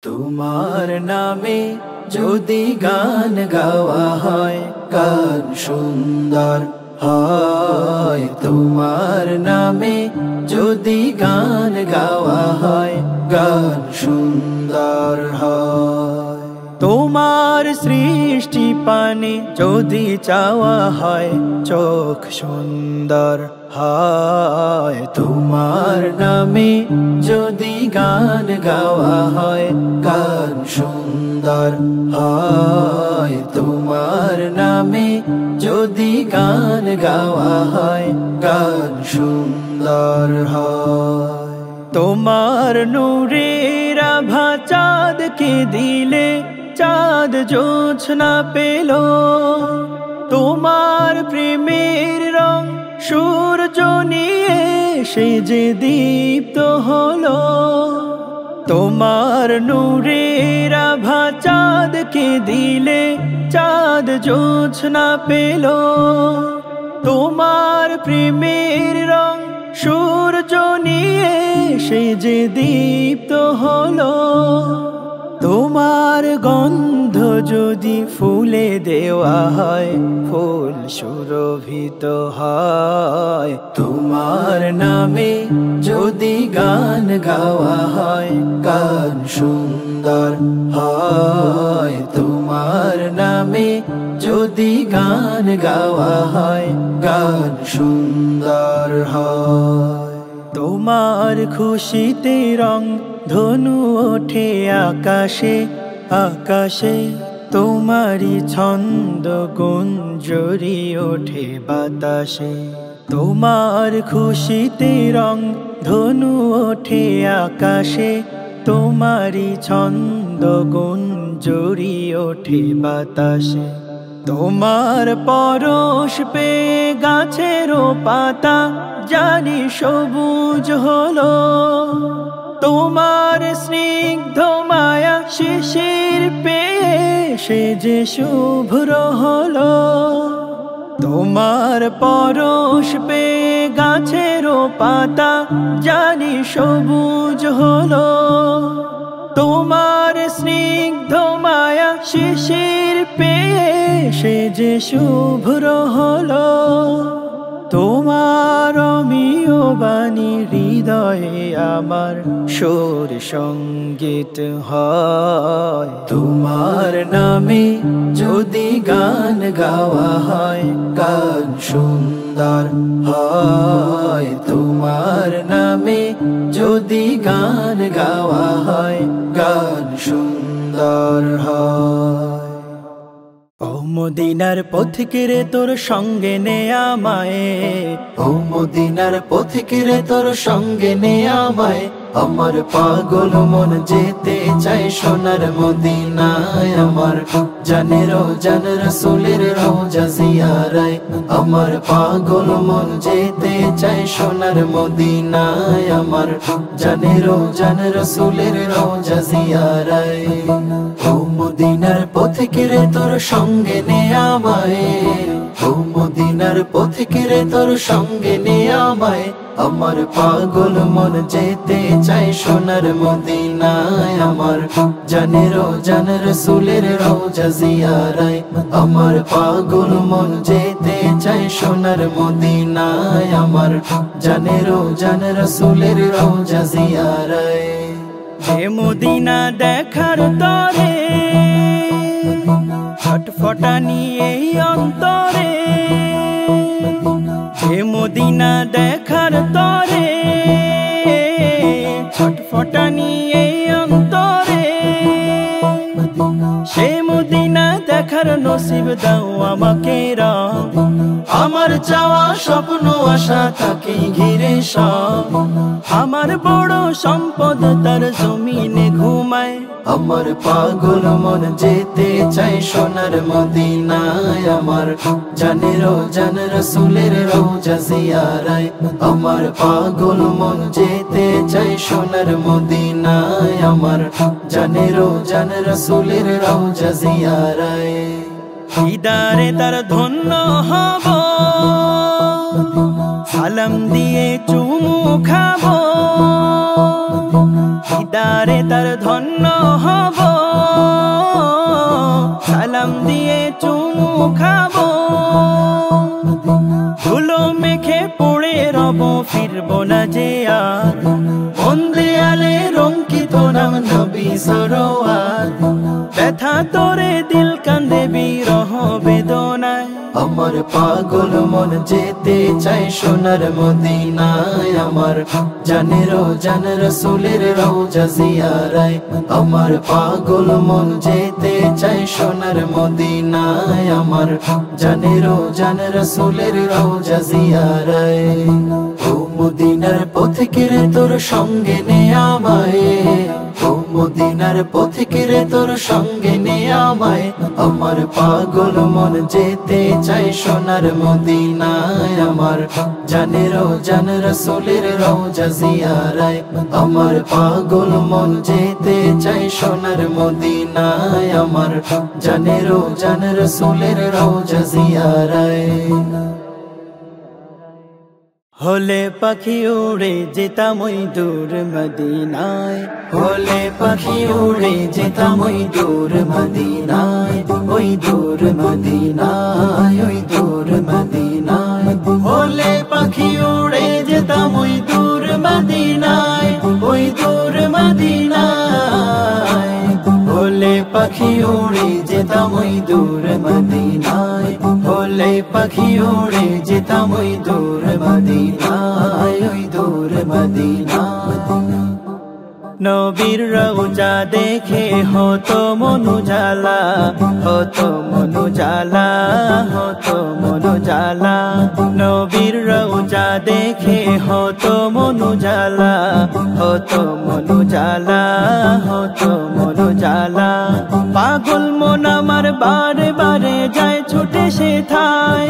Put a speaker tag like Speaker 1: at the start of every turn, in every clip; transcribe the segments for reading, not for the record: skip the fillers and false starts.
Speaker 1: তোমার নামে যদি গান গাওয়া হয় গান সুন্দর হয়। তোমার নামে যদি গান গাওয়া হয় গান সুন্দর হয়। তোমার সৃষ্টি পানে যদি চাওয়া হয় চোখ সুন্দর হয়। তোমার নামে যদি গান গাওয়া হয় গান সুন্দর হয়। তোমার নামে যদি গান গাওয়া হয় গান সুন্দর হয়। তোমার নূরের আভা চাঁদকে দিলে চাঁদ জোছনা পেল। তোমার প্রেমের রং সূর্য নিয়ে সে যে দীপ্ত হলো। তোমার নূরের আভা চাঁদকে দিলে চাঁদ জোছনা পেল। তোমার প্রেমের রং সূর্য নিয়ে সে যে দীপ্ত হলো। তোমার গন্ধ যদি ফুলে দেওয়া হয় ফুল সুরভিত হয়। তোমার নামে যদি গান গাওয়া হয় গান সুন্দর হয়। তোমার নামে যদি গান গাওয়া হয় গান সুন্দর হয়। তোমার খুশিতে রং ধনু ওঠে আকাশে আকাশে। তোমারি ছন্দ গুঞ্জরি ওঠে বাতাসে। তোমার খুশিতে রং ধনু ওঠে আকাশে। তোমারি ছন্দ গুঞ্জরি ওঠে বাতাসে। তোমার পরশ পে গাছেরও পাতা জানি সবুজ হলো। তোমার স্নিগ্ধ মায়া শিশির পেয়ে সে যে শুভ্র হলো। তোমার পরশ পে গাছেরও পাতা জানি সবুজ হলো। তোমার স্নিগ্ধ মায়া শিশির পেয়ে সে যে শুভ্র হলো। তোমার অমিয় বাণী হৃদয়ে আমার সুর সঙ্গীত হয়। তোমার নামে যদি গান গাওয়া হয় গান সুন্দর হয়। তোমার নামে যদি গান গাওয়া হয় গান সুন্দর হয়। ও মদিনার পথিকেরে তোর সঙ্গে নে আমায়। ও মদিনার পথিকেরে তোর সঙ্গে নে আমায়। আমার পাগল মন যেতে চাই সোনার মদিনায়। আমার জানের জান রাসূলের রওজা জিয়ারায়। আমার পাগল মন যেতে চাই সোনার মদিনায়। আমার জানের জান রাসূলের রওজা জিয়ারায়। ও মদিনার পথিকেরে তোর সঙ্গে নে আমায়। ও মদিনার পথিকেরে তোর সঙ্গে নে আমায়। আমার পাগল মন যেতে চাই সোনার মদিনায়। আমার জানের জান রাসূলের রওজা জিয়ারায়। আমার পাগল মন যেতে চাই সোনার মদিনায়। আমার জানের জান রাসূলের রওজা জিয়ারায়। হে মদিনা দেখার তরে ছটফটানি এই অন্তরে। হে মদিনা দেখার তরে ছটফটানি এই অন্তরে। সে মদিনা দেখার নসিব দাও আমাকে রং। আমার চাওয়া স্বপ্ন আশা তাকে ঘিরে সব। আমার বড় সম্পদ তার জমিনে ঘুমায়। আমার পাগল মন যেতে চাই সোনার মদিনায়। আমার জানের জান রাসূলের রওজা জিয়ারায়। আমার পাগল মন যেতে চাই সোনার মদিনায়। আমার জানের জান রাসূলের রওজা জিয়ারায়। দিদারে তার ধন্য হব সালাম দিয়ে চুমু খাবো। দিদারে তার ধন্য হব সালাম দিয়ে চুমু খাবো ধুলো মেখে পড়ে রব ফিরবো না যে আর মন দেয়ালে রঙ্কিত নাম নবী সরোয়ার ব্যথা তোরে দিল কান্দে বিরহ বেদনায় আমার পাগল মন যেতে চাই সোনার মদিনায় আমার জানের জান রাসূলের রওজা জিয়ারায় আমার পাগল মন যেতে চাই সোনার মদিনায় আমার জানের জান রাসূলের রওজা জিয়ারায় ও মদিনার পথিকের তোর সঙ্গে নে আমায় ও মদিনার পথিকের তোর সঙ্গে নে আমায় আমার পাগল মন যেতে চাই সোনার মদিনায় আমার জানের জান রাসূলের রওজা জিয়ারায় আমার পাগল মন যেতে চাই সোনার মদিনায় আমার জানের জান রাসূলের রওজা জিয়ারায় হলে পাখি উড়ে যেতাম ওই দূর মদিনায় হলে পাখি উড়ে যেতাম ওই দূর মদিনায় ওই দূর মদিনায় ওই দূর মদিনায় হলে পাখি উড়ে যেতাম ওই দূর মদিনায় ওই দূর মদিনায় হলে পাখি উড়ে যেতাম ওই দূর মদিনায় হলে পাখি উড়ে যেতাম ওই দূর মদিনায় ওই দূর মদিনায় নবীর রওজা দেখে হতো মনু জালা হতো মনু জালা হতো মনু জালা নবীর রওজা দেখে হতো মনু জালা হতো মনু জালা হতো মনু জালা পাগল মন আমার বারে বারে যায় ছুটে সে থায়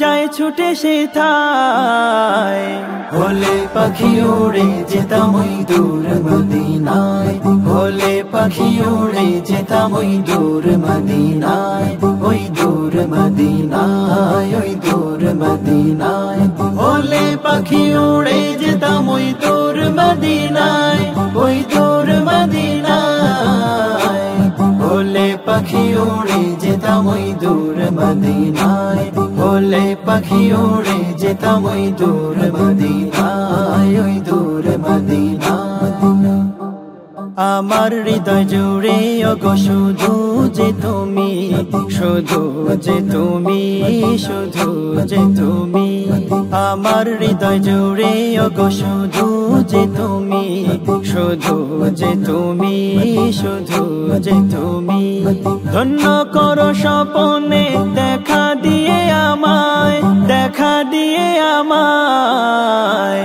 Speaker 1: যায় ছুটে সে থায় হলে পাখি উড়ে যেতাম ওই দূর মদিনায় হলে পাখি উড়ে যেতাম ওই দূর মদিনায় ওই দূর মদিনায় ওই দূর মদিনায় হলে পাখি উড়ে যেতাম ওই দূর মদিনায় ওই দূর মদিনায় হলে পাখি উড়ে যেতাম ওই দূর মদিনায় হলে পাখি উড়ে যেতাম ওই দূর মদিনায় ওই দূর মদিনায় আমার হৃদয় জুড়ে ওগো শুধু যে তুমি শুধু যে তুমি শুধু যে তুমি আমার হৃদয় জুড়ে ওগো শুধু যে তুমি শুধু যে তুমি শুধু যে তুমি ধন্য করো স্বপনে দেখা দিয়ে আমায় দেখা দিয়ে আমায়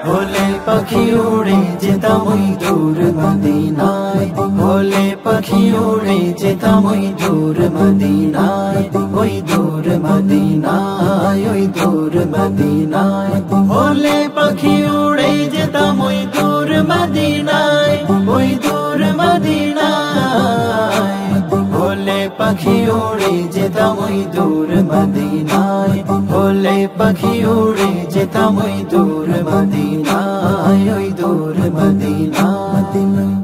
Speaker 1: হলে পাখি উড়ে যেতাম ওই দূর মদিনায় হলে পাখি উড়ে যেতাম ওই দূর মদিনায় ওই দূর মদিনায় ওই দূর মদিনায় হলে পাখি উড়ে যেতাম ওই দূর মদিনায় ওই দূর মদিনায় হলে পাখি উড়ে যেতাম ওই দূর মদিনায় হলে পাখি উড়ে যেতাম ওই দূর মদিনায় ওই দূর মদিনায়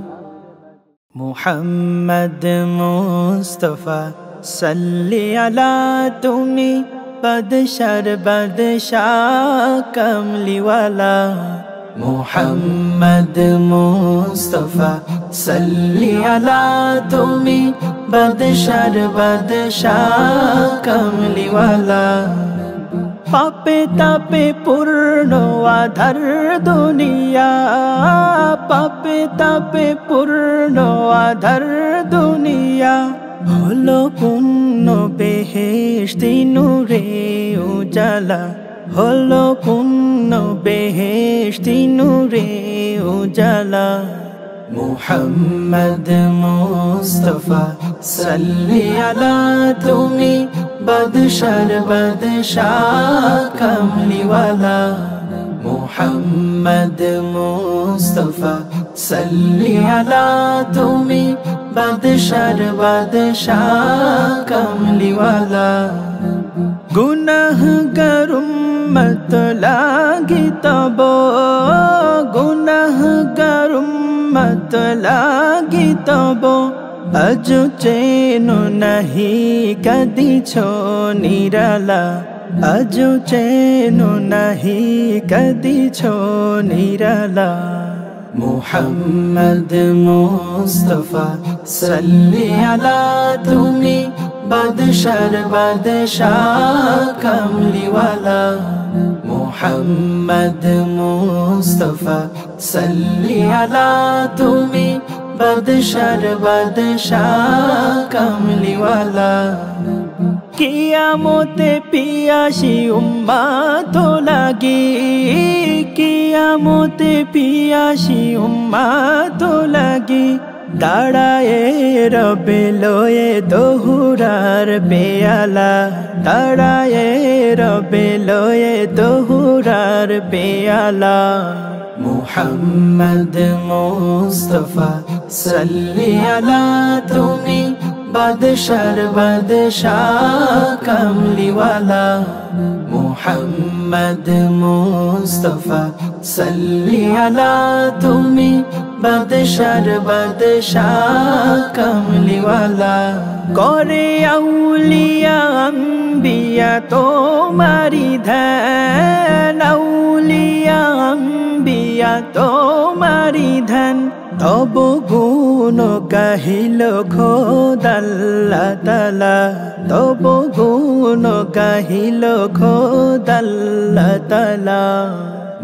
Speaker 1: মুহাম্মদ মুস্তাফা সাল্লি আলা তুমি বাদশার বাদশাহ কমলিওয়ালা মুহাম্মদ মুস্তাফা সাল্লি আলা তুমি বাদশার বাদশাহ কমলিওয়ালা পাপে তাপে পূর্ণ আধার দুনিয়া পাপে তাপে পূর্ণ আধার দুনিয়া হলো পূর্ণ বেহেশতি নূরে উজালা হলো পূর্ণ বেহেশতি নূরে উজালা মুহাম্মদ মুস্তাফা সাল্লি আলা তুমি বাদশার বাদশাহ কমলিওয়ালা মুহাম্মদ মুস্তাফা সাল্লি আলা তুমি বাদশার বাদশাহ কমলিওয়ালা গুনাহগার উম্মত লাগি তব গুনাহগার উম্মত লাগি তব আজ চেনো নাহি কাঁদিছ নিরালা আজ চেনো নাহি কাঁদিছ নিরালা মুহাম্মদ মুস্তাফা সাল্লি আলা তুমি বাদশার বাদশাহ কামলিওয়ালা মুহাম্মদ মুস্তাফা সাল্লি আলা তুমি বাদশার বাদশাহ কামলিওয়ালা কিয়ামতে পিয়াসি উম্মাত লাগি কিয়ামতে পিয়াসি উম্মাত লাগি দাঁড়ায়ে রবে লয়ে দোহুরার পেয়ালা দাঁড়ায়ে রবে লয়ে দোহুরার পেয়ালা মুহাম্মদ মুস্তাফা সাল্লি আলা তুমি বাদশার বাদশাহ কামলিওয়ালা মুহাম্মদ মুস্তাফা সাল্লি আলা তুমি বাদশার বাদশাহ কামলিওয়ালা করে আউলিয়া আম্বিয়া তোমারি ধ্যান আউলিয়া আম্বিয়া তোমারি ধ্যান তব গুণ গাহিল খোদাল্লাহ তাআলা তব গুণ গাহিল খোদাল্লাহ তাআলা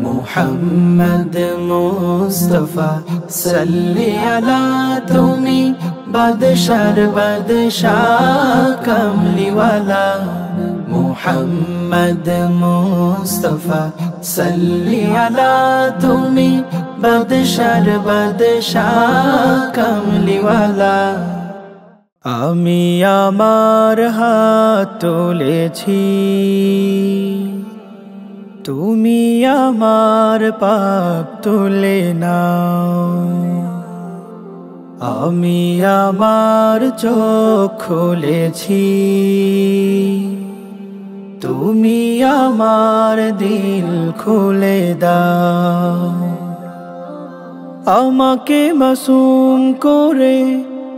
Speaker 1: মুহাম্মদ মুস্তাফা সাল্লি আলা তুমি বাদশার বাদশাহ কামলিওয়ালা মুহাম্মদ মুস্তাফা সাল্লি আলা তুমি বাদশার বাদশাহ কামলিওয়ালা আমি আমার হাত তুলেছি তুমি আমার পাপ তুলে নাও আমি আমার চোখ খুলেছি তুমি আমার দিল খুলে দাও আমাকে মাসুম করে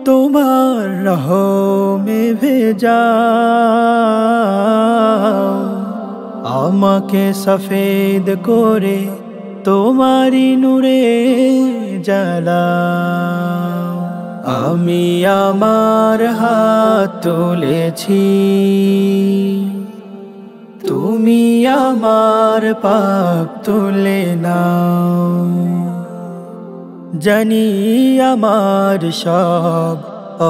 Speaker 1: তোমার রহমে ভেজাও আমাকে সফেদ করে তোমারি নূরে জ্বালাও আমি আমার হাত তুলেছি তুমি আমার পাপ তুলে নাও জানি আমার সব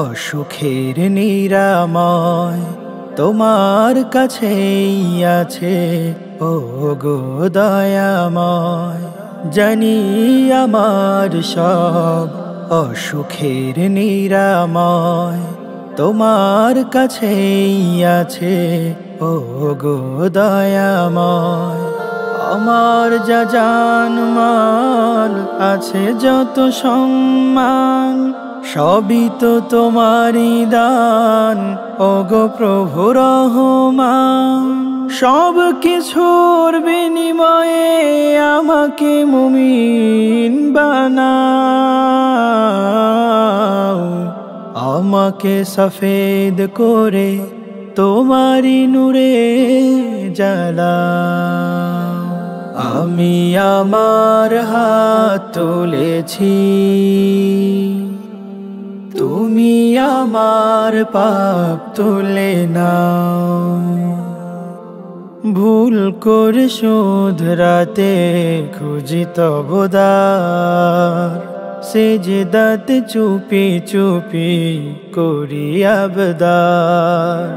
Speaker 1: অসুখের নিরাময় তোমার কাছেই আছে ও গো দয়াময় জানি আমার সব অসুখের নিরাময় তোমার কাছেই আছে ও গো দয়াময় আমার যা জান মাল আছে যত সম্মান সবই তো তোমারই দান ওগো প্রভু রহমান সব কিছুর বিনিময়ে আমাকে মুমিন বানাও আমাকে সফেদ করে তোমারি নূরে জ্বালাও আমি আমার হাত তুলেছি তুমি আমার পাপ তুলে নাও ভুল করে শুধরাতে খুঁজি তব দ্বার সেজদাতে চুপি চুপি করি আবদার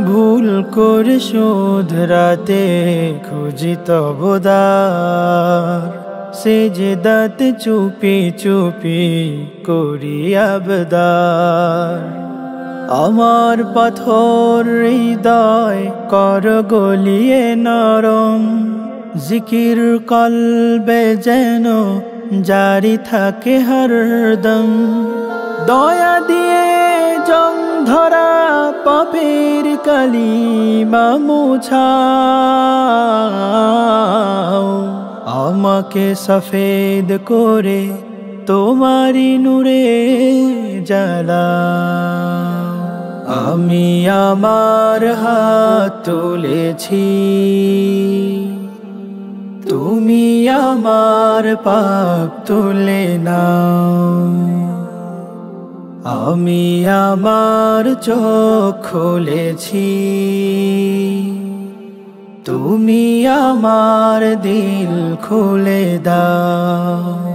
Speaker 1: ভুল করে শুধরাতে খুঁজি তব দ্বার সেজদাতে চুপি চুপি করি আবদার আমার পাথর হৃদয় কর গলিয়ে নরম জিকির কলবে যেন জারি থাকে হরদম দয়া দিয়ে জং ধরা পাপের কালিমা মুছাও আমাকে সফেদ করে তোমারি নূরে জ্বালা আমি আমার হাত তুলেছি তুমি আমার পাপ তুলে নাও আমি আমার চোখ খুলেছি তুমি আমার দিল খুলে দাও